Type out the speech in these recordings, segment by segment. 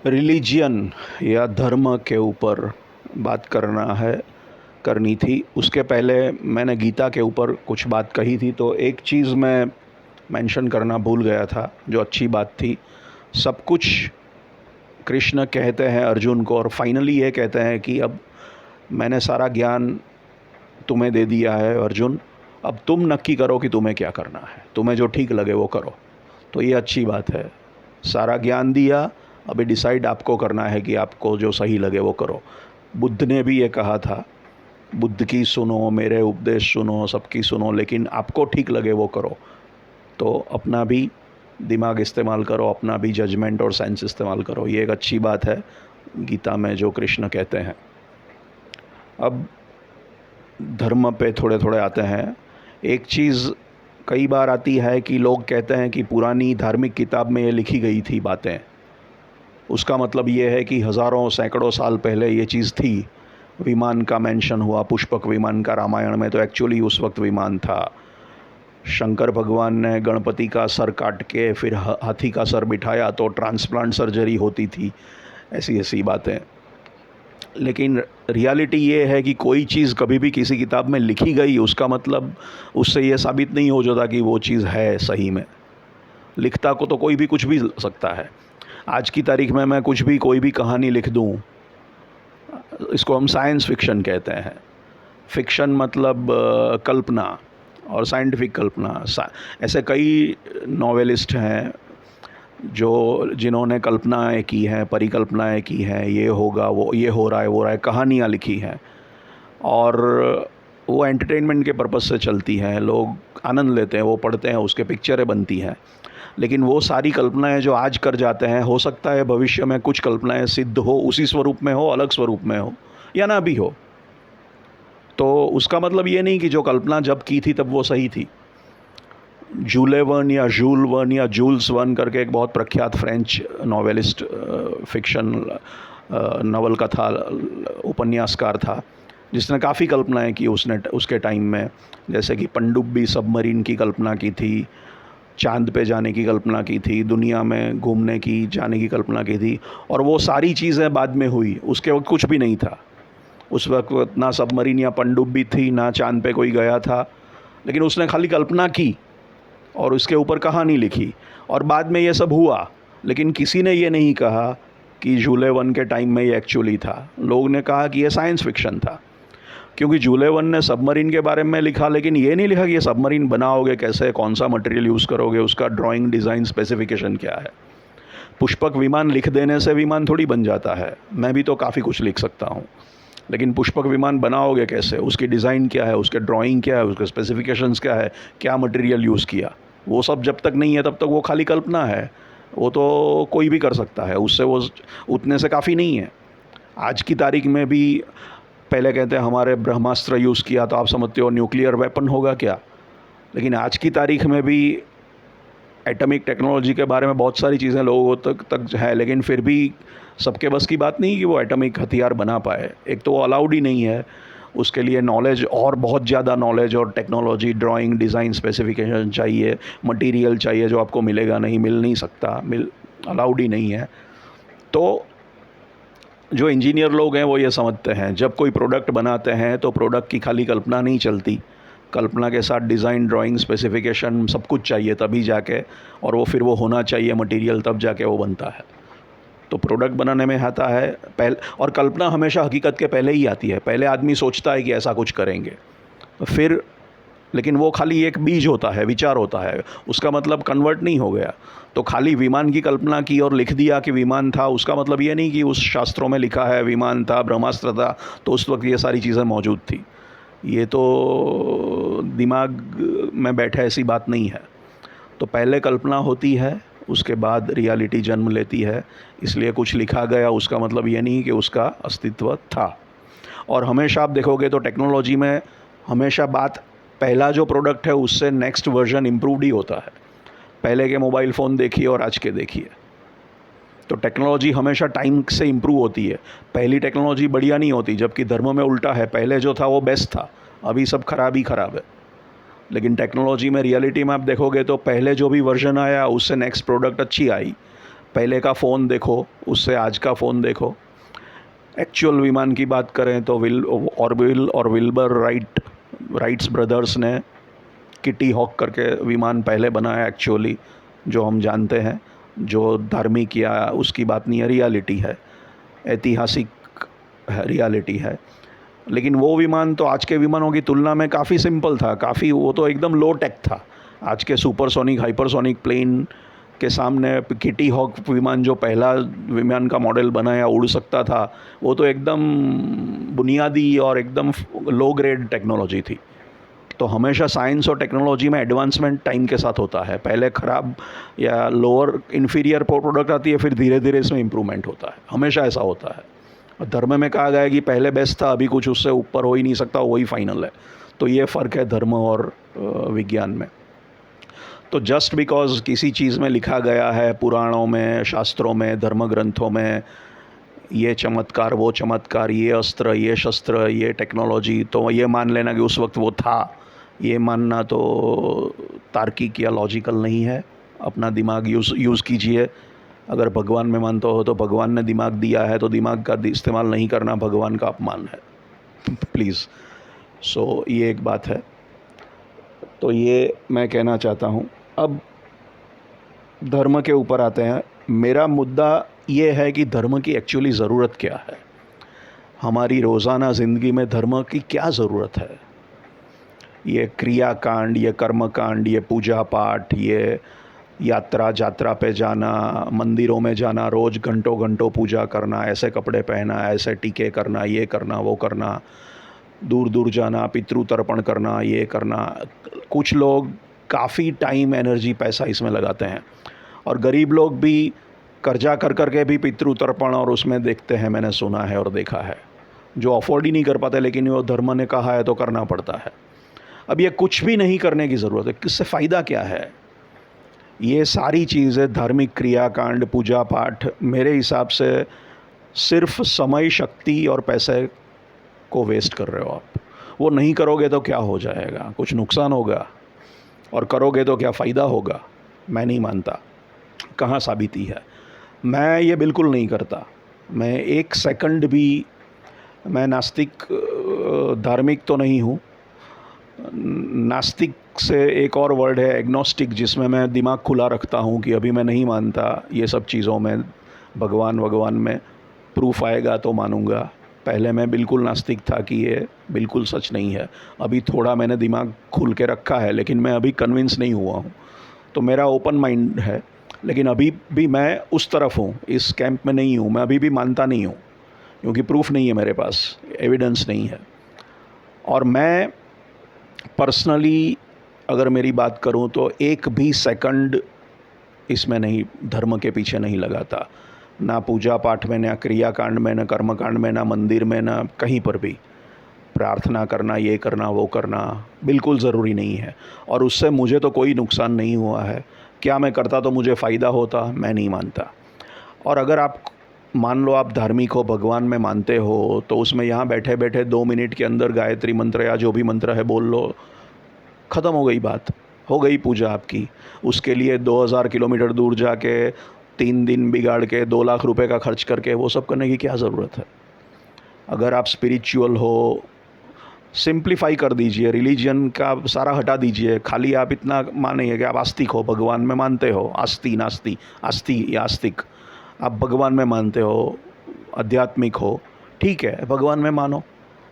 Religion या धर्म के ऊपर बात करनी थी। उसके पहले मैंने गीता के ऊपर कुछ बात कही थी, तो एक चीज़ मैं मेंशन करना भूल गया था जो अच्छी बात थी। सब कुछ कृष्ण कहते हैं अर्जुन को और फाइनली ये कहते हैं कि अब मैंने सारा ज्ञान तुम्हें दे दिया है अर्जुन, अब तुम नक्की करो कि तुम्हें क्या करना है, तुम्हें जो ठीक लगे वो करो। तो ये अच्छी बात है, सारा ज्ञान दिया, अभी डिसाइड आपको करना है कि आपको जो सही लगे वो करो। बुद्ध ने भी ये कहा था, बुद्ध की सुनो, मेरे उपदेश सुनो, सबकी सुनो, लेकिन आपको ठीक लगे वो करो। तो अपना भी दिमाग इस्तेमाल करो, अपना भी जजमेंट और सेंस इस्तेमाल करो। ये एक अच्छी बात है गीता में जो कृष्ण कहते हैं। अब धर्म पे थोड़े थोड़े आते हैं। एक चीज़ कई बार आती है कि लोग कहते हैं कि पुरानी धार्मिक किताब में ये लिखी गई थी बातें, उसका मतलब ये है कि हज़ारों सैकड़ों साल पहले ये चीज़ थी। विमान का मेंशन हुआ, पुष्पक विमान का रामायण में, तो एक्चुअली उस वक्त विमान था। शंकर भगवान ने गणपति का सर काट के फिर हाथी का सर बिठाया तो ट्रांसप्लांट सर्जरी होती थी। ऐसी ऐसी बातें। लेकिन रियलिटी ये है कि कोई चीज़ कभी भी किसी किताब में लिखी गई, उसका मतलब उससे ये साबित नहीं हो जाता कि वो चीज़ है सही में। लिखता को तो कोई भी कुछ भी सकता है। आज की तारीख में मैं कुछ भी, कोई भी कहानी लिख दूँ, इसको हम साइंस फिक्शन कहते हैं। फिक्शन मतलब कल्पना, और साइंटिफिक कल्पना। ऐसे कई नॉवेलिस्ट हैं जिन्होंने कल्पनाएँ की हैं, परिकल्पनाएँ की हैं, ये होगा, वो ये हो रहा है, वो रहा है, कहानियाँ लिखी हैं, और वो एंटरटेनमेंट के पर्पज़ से चलती हैं। लोग आनंद लेते हैं, वो पढ़ते हैं, उसके पिक्चरें बनती हैं। लेकिन वो सारी कल्पनाएँ जो आज कर जाते हैं, हो सकता है भविष्य में कुछ कल्पनाएँ सिद्ध हो, उसी स्वरूप में हो, अलग स्वरूप में हो, या ना भी हो। तो उसका मतलब ये नहीं कि जो कल्पना जब की थी तब वो सही थी। जूले वर्न या जूल वर्न या जूल्स वर्न करके एक बहुत प्रख्यात फ्रेंच नॉवेलिस्ट, फिक्शन नवल कथा उपन्यासकार था, जिसने काफ़ी कल्पनाएं की उसके टाइम में। जैसे कि पनडुब्बी सबमरीन की कल्पना की थी, चांद पे जाने की कल्पना की थी, दुनिया में घूमने की, जाने की कल्पना की थी, और वो सारी चीज़ें बाद में हुई। उसके वक्त कुछ भी नहीं था। उस वक्त ना सबमरीन या पनडुब्बी थी, ना चांद पे कोई गया था, लेकिन उसने खाली कल्पना की और उसके ऊपर कहानी लिखी, और बाद में ये सब हुआ। लेकिन किसी ने ये नहीं कहा कि जूले वन के टाइम में ये एक्चुअली था। लोग ने कहा कि ये साइंस फिक्शन था, क्योंकि जूले वन ने सबमरीन के बारे में लिखा, लेकिन ये नहीं लिखा कि ये सबमरीन बनाओगे कैसे, कौन सा मटेरियल यूज़ करोगे, उसका ड्राइंग, डिज़ाइन, स्पेसिफिकेशन क्या है। पुष्पक विमान लिख देने से विमान थोड़ी बन जाता है। मैं भी तो काफ़ी कुछ लिख सकता हूँ, लेकिन पुष्पक विमान बनाओगे कैसे, उसकी डिज़ाइन क्या है, उसके ड्राइंग क्या है, उसके स्पेसिफिकेशंस क्या है, क्या मटेरियल यूज़ किया, वो सब जब तक नहीं है तब तक वो खाली कल्पना है। वो तो कोई भी कर सकता है, उससे वो उतने से काफ़ी नहीं है। आज की तारीख में भी पहले कहते हैं हमारे ब्रह्मास्त्र यूज़ किया, तो आप समझते हो न्यूक्लियर वेपन होगा क्या। लेकिन आज की तारीख में भी एटॉमिक टेक्नोलॉजी के बारे में बहुत सारी चीज़ें लोगों तक है, लेकिन फिर भी सबके बस की बात नहीं कि वो एटॉमिक हथियार बना पाए। एक तो वो अलाउड ही नहीं है, उसके लिए नॉलेज, और बहुत ज़्यादा नॉलेज और टेक्नोलॉजी, ड्राइंग, डिज़ाइन, स्पेसिफिकेशन चाहिए, मटेरियल चाहिए जो आपको मिलेगा नहीं, मिल नहीं सकता, अलाउड ही नहीं है। तो जो इंजीनियर लोग हैं वो ये समझते हैं, जब कोई प्रोडक्ट बनाते हैं तो प्रोडक्ट की खाली कल्पना नहीं चलती, कल्पना के साथ डिज़ाइन, ड्राइंग, स्पेसिफिकेशन सब कुछ चाहिए तभी जाके, और वो फिर वो होना चाहिए मटेरियल, तब जाके वो बनता है। तो प्रोडक्ट बनाने में आता है पहले, और कल्पना हमेशा हकीकत के पहले ही आती है। पहले आदमी सोचता है कि ऐसा कुछ करेंगे, फिर, लेकिन वो खाली एक बीज होता है, विचार होता है, उसका मतलब कन्वर्ट नहीं हो गया। तो खाली विमान की कल्पना की और लिख दिया कि विमान था, उसका मतलब ये नहीं कि उस शास्त्रों में लिखा है विमान था, ब्रह्मास्त्र था, तो उस वक्त ये सारी चीज़ें मौजूद थी। ये तो दिमाग में बैठे ऐसी बात नहीं है। तो पहले कल्पना होती है, उसके बाद रियलिटी जन्म लेती है। इसलिए कुछ लिखा गया उसका मतलब ये नहीं कि उसका अस्तित्व था। और हमेशा आप देखोगे तो टेक्नोलॉजी में हमेशा बात, पहला जो प्रोडक्ट है उससे नेक्स्ट वर्जन इम्प्रूवड ही होता है। पहले के मोबाइल फ़ोन देखिए और आज के देखिए, तो टेक्नोलॉजी हमेशा टाइम से इम्प्रूव होती है। पहली टेक्नोलॉजी बढ़िया नहीं होती, जबकि धर्म में उल्टा है, पहले जो था वो बेस्ट था, अभी सब खराब ही खराब है। लेकिन टेक्नोलॉजी में, रियलिटी में आप देखोगे तो पहले जो भी वर्जन आया उससे नेक्स्ट प्रोडक्ट अच्छी आई। पहले का फ़ोन देखो, उससे आज का फ़ोन देखो। एक्चुअल विमान की बात करें तो ऑरविल और विल्बर राइट्स ब्रदर्स ने किटी हॉक करके विमान पहले बनाया एक्चुअली, जो हम जानते हैं, जो धार्मिक या उसकी बात नहीं है, रियलिटी है, ऐतिहासिक रियलिटी है। लेकिन वो विमान तो आज के विमानों की तुलना में काफ़ी सिंपल था, काफ़ी, वो तो एकदम लो टेक था। आज के सुपरसोनिक हाइपरसोनिक प्लेन के सामने किटी हॉक विमान, जो पहला विमान का मॉडल बना या उड़ सकता था, वो तो एकदम बुनियादी और एकदम लो ग्रेड टेक्नोलॉजी थी। तो हमेशा साइंस और टेक्नोलॉजी में एडवांसमेंट टाइम के साथ होता है। पहले ख़राब या लोअर इन्फीरियर प्रोडक्ट आती है, फिर धीरे धीरे इसमें इम्प्रूवमेंट होता है, हमेशा ऐसा होता है। और धर्म में कहा गया है कि पहले बेस्ट था, अभी कुछ उससे ऊपर हो ही नहीं सकता, वही फाइनल है। तो ये फ़र्क है धर्म और विज्ञान में। तो जस्ट बिकॉज किसी चीज़ में लिखा गया है, पुराणों में, शास्त्रों में, धर्म ग्रंथों में, ये चमत्कार, वो चमत्कार, ये अस्त्र, ये शस्त्र, ये टेक्नोलॉजी, तो ये मान लेना कि उस वक्त वो था, ये मानना तो तार्किक या लॉजिकल नहीं है। अपना दिमाग यूज़ कीजिए। अगर भगवान में मानते हो तो भगवान ने दिमाग दिया है, तो दिमाग का इस्तेमाल नहीं करना भगवान का अपमान है, प्लीज़। सो ये एक बात है। तो ये मैं कहना चाहता हूँ। अब धर्म के ऊपर आते हैं। मेरा मुद्दा ये है कि धर्म की एक्चुअली ज़रूरत क्या है, हमारी रोज़ाना ज़िंदगी में धर्म की क्या ज़रूरत है। ये क्रियाकांड, ये कर्मकांड, ये पूजा पाठ, ये यात्रा पे जाना, मंदिरों में जाना, रोज़ घंटों घंटों पूजा करना, ऐसे कपड़े पहना, ऐसे टीके करना, ये करना, वो करना, दूर दूर जाना, पितृ तर्पण करना, ये करना। कुछ लोग काफ़ी टाइम, एनर्जी, पैसा इसमें लगाते हैं, और गरीब लोग भी कर्जा कर कर के भी पितृ तर्पण और उसमें देखते हैं, मैंने सुना है और देखा है, जो अफोर्ड ही नहीं कर पाते, लेकिन वो धर्म ने कहा है तो करना पड़ता है। अब ये कुछ भी नहीं करने की ज़रूरत है, किससे फ़ायदा क्या है। ये सारी चीज़ें, धार्मिक क्रियाकांड, पूजा पाठ, मेरे हिसाब से सिर्फ समय, शक्ति और पैसे को वेस्ट कर रहे हो आप। वो नहीं करोगे तो क्या हो जाएगा, कुछ नुकसान होगा, और करोगे तो क्या फ़ायदा होगा, मैं नहीं मानता। कहाँ साबिती है। मैं ये बिल्कुल नहीं करता। मैं एक सेकंड भी, मैं नास्तिक, धार्मिक तो नहीं हूँ। नास्तिक से एक और वर्ड है एग्नोस्टिक, जिसमें मैं दिमाग खुला रखता हूँ कि अभी मैं नहीं मानता ये सब चीज़ों में, भगवान में प्रूफ आएगा तो मानूंगा। पहले मैं बिल्कुल नास्तिक था कि ये बिल्कुल सच नहीं है। अभी थोड़ा मैंने दिमाग खुल के रखा है, लेकिन मैं अभी कन्विंस नहीं हुआ हूँ। तो मेरा ओपन माइंड है, लेकिन अभी भी मैं उस तरफ हूँ, इस कैंप में नहीं हूँ। मैं अभी भी मानता नहीं हूँ, क्योंकि प्रूफ नहीं है मेरे पास, एविडेंस नहीं है। और मैं पर्सनली अगर मेरी बात करूं तो एक भी सेकंड इसमें नहीं, धर्म के पीछे नहीं लगाता। ना पूजा पाठ में, ना क्रियाकांड में, ना कर्मकांड में, ना मंदिर में, ना कहीं पर भी। प्रार्थना करना, ये करना, वो करना बिल्कुल ज़रूरी नहीं है, और उससे मुझे तो कोई नुकसान नहीं हुआ है। क्या मैं करता तो मुझे फ़ायदा होता, मैं नहीं मानता। और अगर आप मान लो आप धार्मिक हो, भगवान में मानते हो, तो उसमें यहाँ बैठे बैठे 2 मिनट के अंदर गायत्री मंत्र या जो भी मंत्र है बोल लो, ख़त्म हो गई बात, हो गई पूजा आपकी। उसके लिए 2000 किलोमीटर दूर जाके 3 दिन बिगाड़ के 2 लाख रुपए का खर्च करके वो सब करने की क्या ज़रूरत है। अगर आप स्पिरिचुअल हो, सिंप्लीफाई कर दीजिए, रिलीजन का सारा हटा दीजिए, खाली आप इतना मानिए कि आप आस्तिक हो, भगवान में मानते हो। आस्ती नास्ती, आस्ती या आस्तिक, आप भगवान में मानते हो, आध्यात्मिक हो, ठीक है, भगवान में मानो,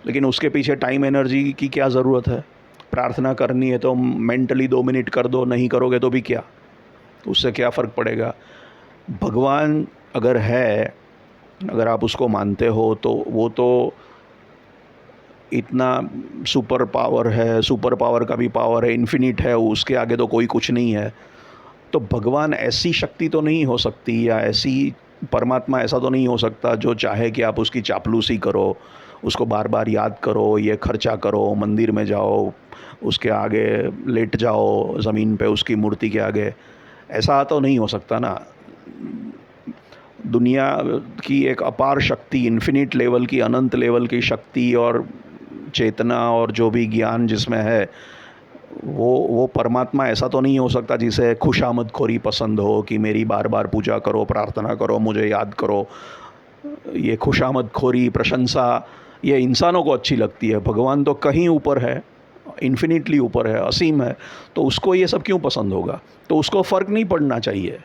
लेकिन उसके पीछे टाइम एनर्जी की क्या ज़रूरत है। प्रार्थना करनी है तो मेंटली 2 मिनट कर दो, नहीं करोगे तो भी क्या, उससे क्या फ़र्क पड़ेगा। भगवान अगर है, अगर आप उसको मानते हो, तो वो तो इतना सुपर पावर है, सुपर पावर का भी पावर है, इन्फिनिट है, उसके आगे तो कोई कुछ नहीं है। तो भगवान ऐसी शक्ति तो नहीं हो सकती, या ऐसी परमात्मा ऐसा तो नहीं हो सकता जो चाहे कि आप उसकी चापलूसी करो, उसको बार बार याद करो, ये खर्चा करो, मंदिर में जाओ, उसके आगे लेट जाओ ज़मीन पे, उसकी मूर्ति के आगे। ऐसा तो नहीं हो सकता ना। दुनिया की एक अपार शक्ति, इन्फिनिट लेवल की, अनंत लेवल की शक्ति और चेतना और जो भी ज्ञान जिसमें है, वो परमात्मा ऐसा तो नहीं हो सकता जिसे खुशामदखोरी पसंद हो कि मेरी बार बार पूजा करो, प्रार्थना करो, मुझे याद करो। ये खुशामदखोरी, प्रशंसा, ये इंसानों को अच्छी लगती है। भगवान तो कहीं ऊपर है, इन्फिनिटली ऊपर है, असीम है, तो उसको ये सब क्यों पसंद होगा? तो उसको फ़र्क नहीं पड़ना चाहिए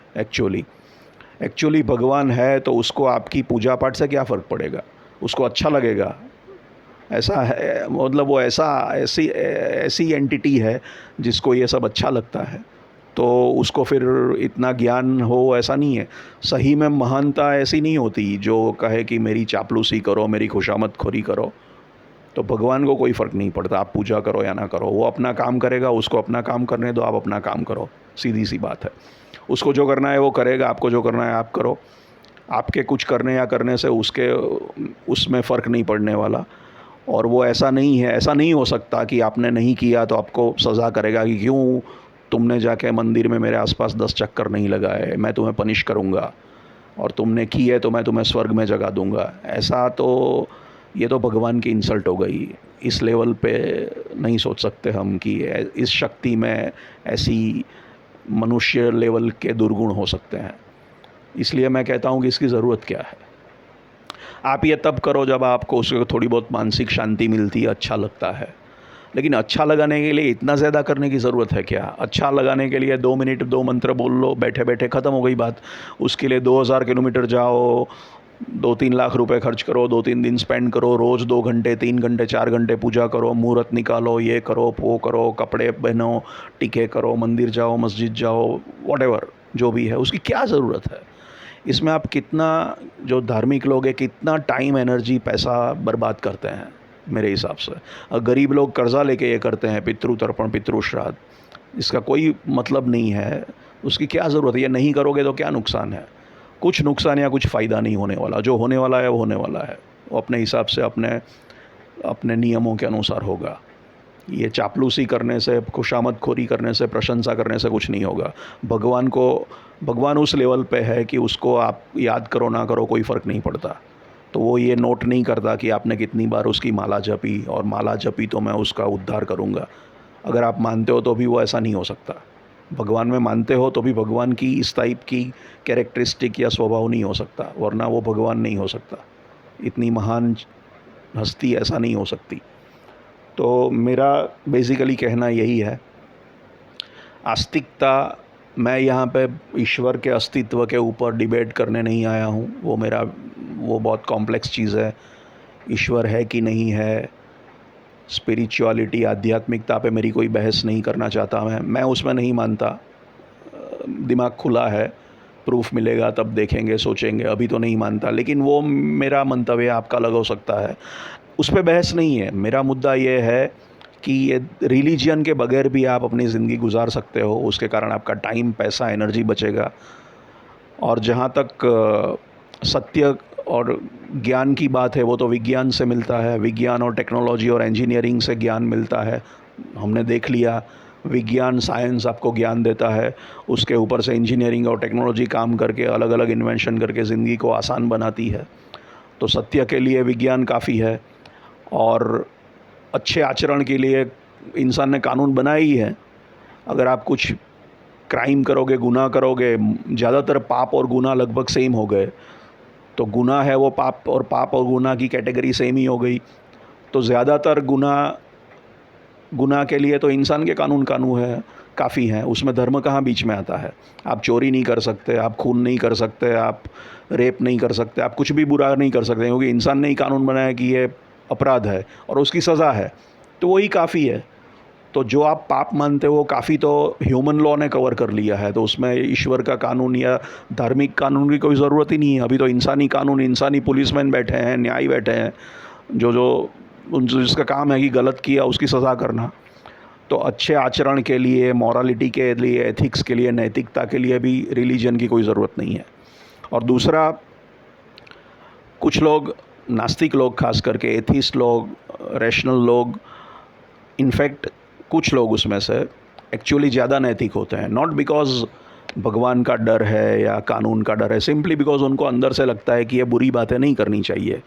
एक्चुअली भगवान है तो उसको आपकी पूजा पाठ से क्या फ़र्क पड़ेगा? उसको अच्छा लगेगा। ऐसा है, मतलब वो ऐसी ऐसी एंटिटी है जिसको ये सब अच्छा लगता है, तो उसको फिर इतना ज्ञान हो ऐसा नहीं है। सही में महानता ऐसी नहीं होती जो कहे कि मेरी चापलूसी करो, मेरी खुशामदखोरी करो। तो भगवान को कोई फ़र्क नहीं पड़ता आप पूजा करो या ना करो, वो अपना काम करेगा, उसको अपना काम करने दो, आप अपना काम करो, सीधी सी बात है। उसको जो करना है वो करेगा, आपको जो करना है आप करो। आपके कुछ करने या करने से उसके उसमें फ़र्क नहीं पड़ने वाला। और वो ऐसा नहीं है, ऐसा नहीं हो सकता कि आपने नहीं किया तो आपको सज़ा करेगा कि क्यों तुमने जाके मंदिर में मेरे आसपास 10 चक्कर नहीं लगाए, मैं तुम्हें पनिश करूँगा, और तुमने की है तो मैं तुम्हें स्वर्ग में जगा दूँगा। ऐसा तो, ये तो भगवान की इंसल्ट हो गई। इस लेवल पे नहीं सोच सकते हम कि इस शक्ति में ऐसी मनुष्य लेवल के दुर्गुण हो सकते हैं। इसलिए मैं कहता हूँ कि इसकी ज़रूरत क्या है? आप ये तब करो जब आपको उससे थोड़ी बहुत मानसिक शांति मिलती है, अच्छा लगता है। लेकिन अच्छा लगाने के लिए इतना ज़्यादा करने की ज़रूरत है क्या? अच्छा लगाने के लिए 2 मिनट 2 मंत्र बोल लो, बैठे बैठे ख़त्म हो गई बात। उसके लिए 2000 किलोमीटर जाओ, 2-3 लाख रुपए खर्च करो, 2-3 दिन स्पेंड करो, रोज़ 2 घंटे 3 घंटे 4 घंटे पूजा करो, मुहूर्त निकालो, ये करो वो करो, कपड़े पहनो, टीके करो, मंदिर जाओ, मस्जिद जाओ, वॉटेवर जो भी है, उसकी क्या ज़रूरत है? इसमें आप कितना, जो धार्मिक लोग हैं, कितना टाइम, एनर्जी, पैसा बर्बाद करते हैं मेरे हिसाब से। गरीब लोग कर्जा लेके ये करते हैं, पितृ तर्पण, पितृ श्राद्ध, इसका कोई मतलब नहीं है। उसकी क्या ज़रूरत है? ये नहीं करोगे तो क्या नुकसान है? कुछ नुकसान या कुछ फ़ायदा नहीं होने वाला। जो होने वाला है वो होने वाला है, वो अपने हिसाब से अपने अपने नियमों के अनुसार होगा। ये चापलूसी करने से, खुशामदखोरी करने से, प्रशंसा करने से कुछ नहीं होगा। भगवान उस लेवल पे है कि उसको आप याद करो ना करो कोई फ़र्क नहीं पड़ता। तो वो ये नोट नहीं करता कि आपने कितनी बार उसकी माला जपी, और माला जपी तो मैं उसका उद्धार करूँगा। अगर आप मानते हो तो भी वो ऐसा नहीं हो सकता। भगवान में मानते हो तो भी भगवान की इस टाइप की कैरेक्टरिस्टिक या स्वभाव नहीं हो सकता, वरना वो भगवान नहीं हो सकता। इतनी महान हस्ती ऐसा नहीं हो सकती। तो मेरा बेसिकली कहना यही है, आस्तिकता, मैं यहाँ पे ईश्वर के अस्तित्व के ऊपर डिबेट करने नहीं आया हूँ। वो बहुत कॉम्प्लेक्स चीज़ है। ईश्वर है कि नहीं है, स्पिरिचुअलिटी, आध्यात्मिकता पे मेरी कोई बहस नहीं करना चाहता मैं उसमें नहीं मानता। दिमाग खुला है, प्रूफ मिलेगा तब देखेंगे, सोचेंगे, अभी तो नहीं मानता। लेकिन वो मेरा मंतव्य, आपका अलग हो सकता है, उस पर बहस नहीं है। मेरा मुद्दा ये है कि ये रिलीजन के बगैर भी आप अपनी ज़िंदगी गुजार सकते हो, उसके कारण आपका टाइम, पैसा, एनर्जी बचेगा। और जहाँ तक सत्य और ज्ञान की बात है, वो तो विज्ञान से मिलता है। विज्ञान और टेक्नोलॉजी और इंजीनियरिंग से ज्ञान मिलता है। हमने देख लिया, विज्ञान, साइंस आपको ज्ञान देता है, उसके ऊपर से इंजीनियरिंग और टेक्नोलॉजी काम करके अलग अलग इन्वेंशन करके ज़िंदगी को आसान बनाती है। तो सत्य के लिए विज्ञान काफ़ी है, और अच्छे आचरण के लिए इंसान ने कानून बनाया ही है। अगर आप कुछ क्राइम करोगे, गुनाह करोगे, ज़्यादातर पाप और गुनाह लगभग सेम हो गए, तो गुनाह है वो पाप और गुनाह की कैटेगरी सेम ही हो गई। तो ज़्यादातर गुनाह के लिए तो इंसान के कानून है, काफ़ी हैं। उसमें धर्म कहाँ बीच में आता है? आप चोरी नहीं कर सकते, आप खून नहीं कर सकते, आप रेप नहीं कर सकते, आप कुछ भी बुरा नहीं कर सकते, क्योंकि इंसान ने ही कानून बनाया कि ये अपराध है और उसकी सज़ा है। तो वही काफ़ी है। तो जो आप पाप मानते हो, वो काफ़ी तो ह्यूमन लॉ ने कवर कर लिया है, तो उसमें ईश्वर का कानून या धार्मिक कानून की कोई ज़रूरत ही नहीं है। अभी तो इंसानी कानून, इंसानी पुलिसमैन बैठे हैं, न्यायी बैठे हैं, जिसका काम है कि गलत किया उसकी सज़ा करना। तो अच्छे आचरण के लिए, मॉरलिटी के लिए, एथिक्स के लिए, नैतिकता के लिए भी रिलीजन की कोई ज़रूरत नहीं है। और दूसरा, कुछ लोग, नास्तिक लोग खास करके, एथिस्ट लोग, रैशनल लोग, इनफैक्ट कुछ लोग उसमें से एक्चुअली ज़्यादा नैतिक होते हैं। नॉट बिकॉज भगवान का डर है या कानून का डर है, सिंपली बिकॉज उनको अंदर से लगता है कि ये बुरी बातें नहीं करनी चाहिए।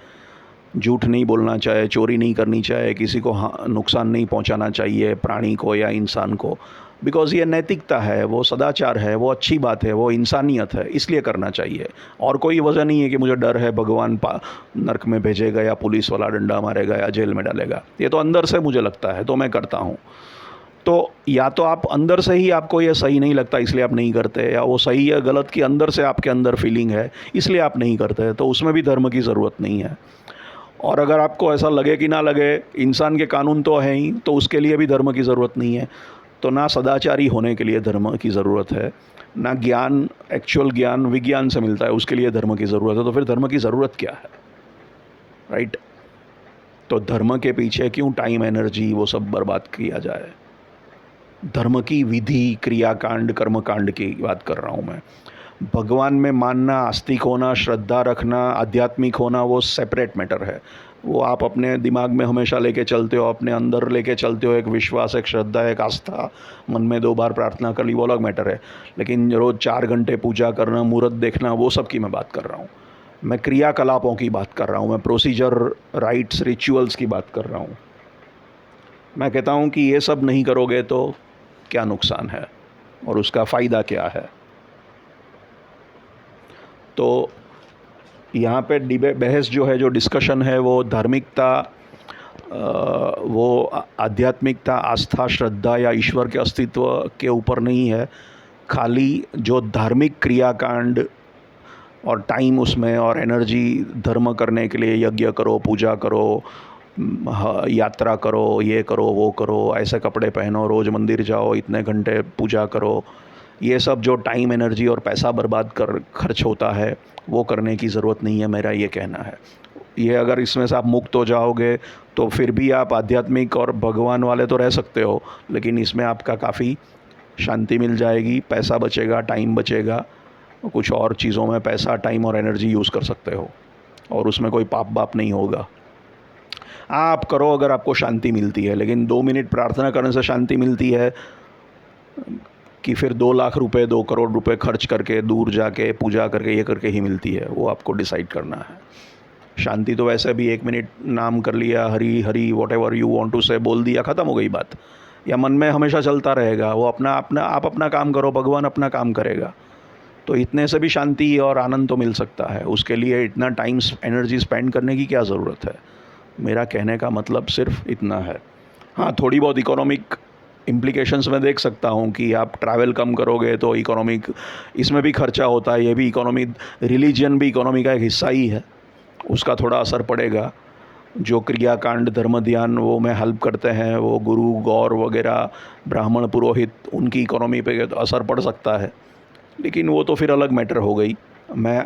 झूठ नहीं बोलना चाहिए, चोरी नहीं करनी चाहिए, किसी को नुकसान नहीं पहुंचाना चाहिए, प्राणी को या इंसान को, बिकॉज़ ये नैतिकता है, वो सदाचार है, वो अच्छी बात है, वो इंसानियत है, इसलिए करना चाहिए। और कोई वजह नहीं है कि मुझे डर है भगवान नरक में भेजेगा या पुलिस वाला डंडा मारेगा या जेल में डालेगा। ये तो अंदर से मुझे लगता है तो मैं करता हूँ। तो या तो आप अंदर से ही आपको ये सही नहीं लगता इसलिए आप नहीं करते, या वो सही है गलत की अंदर से आपके अंदर फीलिंग है इसलिए आप नहीं करते, तो उसमें भी धर्म की ज़रूरत नहीं है। और अगर आपको ऐसा लगे कि ना लगे, इंसान के कानून तो हैं ही, तो उसके लिए भी धर्म की ज़रूरत नहीं है। तो ना सदाचारी होने के लिए धर्म की ज़रूरत है, ना ज्ञान, एक्चुअल ज्ञान विज्ञान से मिलता है, उसके लिए धर्म की ज़रूरत है। तो फिर धर्म की ज़रूरत क्या है, राइट? तो धर्म के पीछे क्यों टाइम, एनर्जी, वो सब बर्बाद किया जाए? धर्म की विधि, क्रियाकांड, कर्मकांड की बात कर रहा हूँ मैं। भगवान में मानना, आस्तिक होना, श्रद्धा रखना, आध्यात्मिक होना, वो सेपरेट मैटर है। वो आप अपने दिमाग में हमेशा लेके चलते हो, अपने अंदर लेके चलते हो, एक विश्वास, एक श्रद्धा, एक आस्था, मन में 2 बार प्रार्थना कर ली, वो अलग मैटर है। लेकिन रोज़ 4 घंटे पूजा करना, मुहूर्त देखना, वो सब की मैं बात कर रहा हूँ। मैं क्रियाकलापों की बात कर रहा हूँ, मैं प्रोसीजर, राइट्स, रिचुअल्स की बात कर रहा हूँ। मैं कहता हूँ कि ये सब नहीं करोगे तो क्या नुकसान है और उसका फ़ायदा क्या है। तो यहाँ पे बहस जो है, जो डिस्कशन है, वो धार्मिकता, वो आध्यात्मिकता, आस्था, श्रद्धा या ईश्वर के अस्तित्व के ऊपर नहीं है। खाली जो धार्मिक क्रियाकांड और टाइम उसमें और एनर्जी धर्म करने के लिए, यज्ञ करो, पूजा करो, यात्रा करो, ये करो, वो करो, ऐसे कपड़े पहनो, रोज़ मंदिर जाओ, इतने घंटे पूजा करो, ये सब जो टाइम, एनर्जी और पैसा बर्बाद कर खर्च होता है, वो करने की ज़रूरत नहीं है, मेरा ये कहना है। ये अगर इसमें से आप मुक्त हो जाओगे तो फिर भी आप आध्यात्मिक और भगवान वाले तो रह सकते हो, लेकिन इसमें आपका काफ़ी शांति मिल जाएगी, पैसा बचेगा, टाइम बचेगा, कुछ और चीज़ों में पैसा, टाइम और एनर्जी यूज़ कर सकते हो और उसमें कोई पाप बाप नहीं होगा। आप करो अगर आपको शांति मिलती है, लेकिन 2 मिनट प्रार्थना करने से शांति मिलती है कि फिर 2 लाख रुपए, 2 करोड़ रुपए खर्च करके, दूर जाके पूजा करके, ये करके ही मिलती है, वो आपको डिसाइड करना है। शांति तो वैसे भी 1 मिनट नाम कर लिया, Hari Hari whatever you want to से बोल दिया, ख़त्म हो गई बात। या मन में हमेशा चलता रहेगा, वो आप अपना काम करो, भगवान अपना काम करेगा। तो इतने से भी शांति और आनंद तो मिल सकता है। उसके लिए इतना टाइम, एनर्जी स्पेंड करने की क्या ज़रूरत है? मेरा कहने का मतलब सिर्फ इतना है। हाँ, थोड़ी बहुत इकोनॉमिक इम्प्लीकेशंस मैं देख सकता हूँ कि आप ट्रैवल कम करोगे तो इकोनॉमिक, इसमें भी खर्चा होता है, ये भी इकोनॉमी, रिलीजन भी इकोनॉमी का एक हिस्सा ही है, उसका थोड़ा असर पड़ेगा। जो क्रियाकांड, धर्म, ध्यान वो में हेल्प करते हैं, वो गुरु, गौर वगैरह, ब्राह्मण, पुरोहित, उनकी इकोनॉमी पे तो असर पड़ सकता है, लेकिन वो तो फिर अलग मैटर हो गई। मैं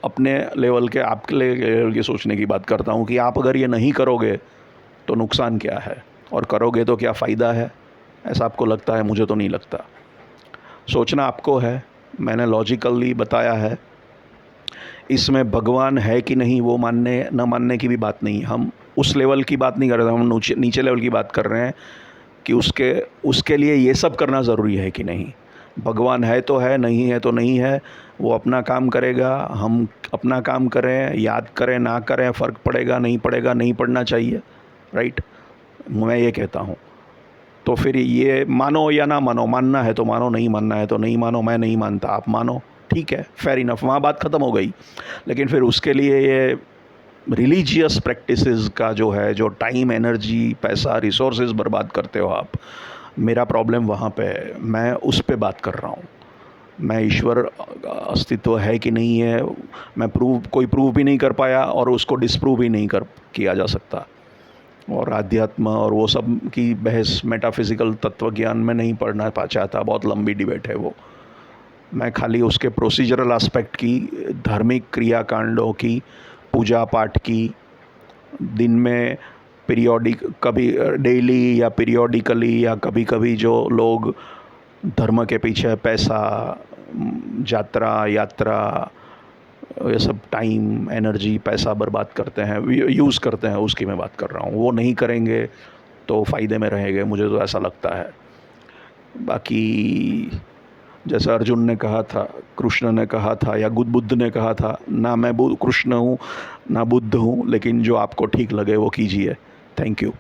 अपने लेवल के, आपके लेवल की सोचने की बात करता हूँ कि आप अगर ये नहीं करोगे तो नुकसान क्या है, और करोगे तो क्या फ़ायदा है। ऐसा आपको लगता है? मुझे तो नहीं लगता। सोचना आपको है, मैंने लॉजिकली बताया है। इसमें भगवान है कि नहीं, वो मानने न मानने की भी बात नहीं, हम उस लेवल की बात नहीं कर रहे, हम नीचे लेवल की बात कर रहे हैं कि उसके लिए ये सब करना ज़रूरी है कि नहीं। भगवान है तो है, नहीं है तो नहीं है, वो अपना काम करेगा, हम अपना काम करें, याद करें ना करें, फ़र्क पड़ेगा नहीं पड़ेगा, नहीं पड़ना चाहिए, राइट? मैं ये कहता हूँ। तो फिर ये मानो या ना मानो, मानना है तो मानो, नहीं मानना है तो नहीं मानो। मैं नहीं मानता, आप मानो, ठीक है, फेयर इनफ, वहाँ बात ख़त्म हो गई। लेकिन फिर उसके लिए ये रिलीजियस प्रैक्टिसेस का जो है, जो टाइम, एनर्जी, पैसा, रिसोर्सेज बर्बाद करते हो आप, मेरा प्रॉब्लम वहाँ पे है। मैं उस पे बात कर रहा हूँ। मैं ईश्वर अस्तित्व है कि नहीं है, मैं कोई प्रूव भी नहीं कर पाया और उसको डिसप्रूव भी नहीं किया जा सकता। और आध्यात्म और वो सब की बहस, मेटाफिज़िकल तत्व ज्ञान में नहीं पढ़ना चाहता, बहुत लंबी डिबेट है वो। मैं खाली उसके प्रोसीजरल एस्पेक्ट की, धार्मिक क्रियाकांडों की, पूजा पाठ की, दिन में पीरियोडिक, कभी डेली या पीरियोडिकली या कभी कभी जो लोग धर्म के पीछे पैसा, यात्रा, ये सब टाइम, एनर्जी, पैसा बर्बाद करते हैं, यूज़ करते हैं, उसकी मैं बात कर रहा हूँ। वो नहीं करेंगे तो फ़ायदे में रहेंगे, मुझे तो ऐसा लगता है। बाकी जैसा अर्जुन ने कहा था, कृष्ण ने कहा था, या बुद्ध ने कहा था, ना मैं कृष्ण हूँ ना बुद्ध हूँ, लेकिन जो आपको ठीक लगे वो कीजिए। Thank you.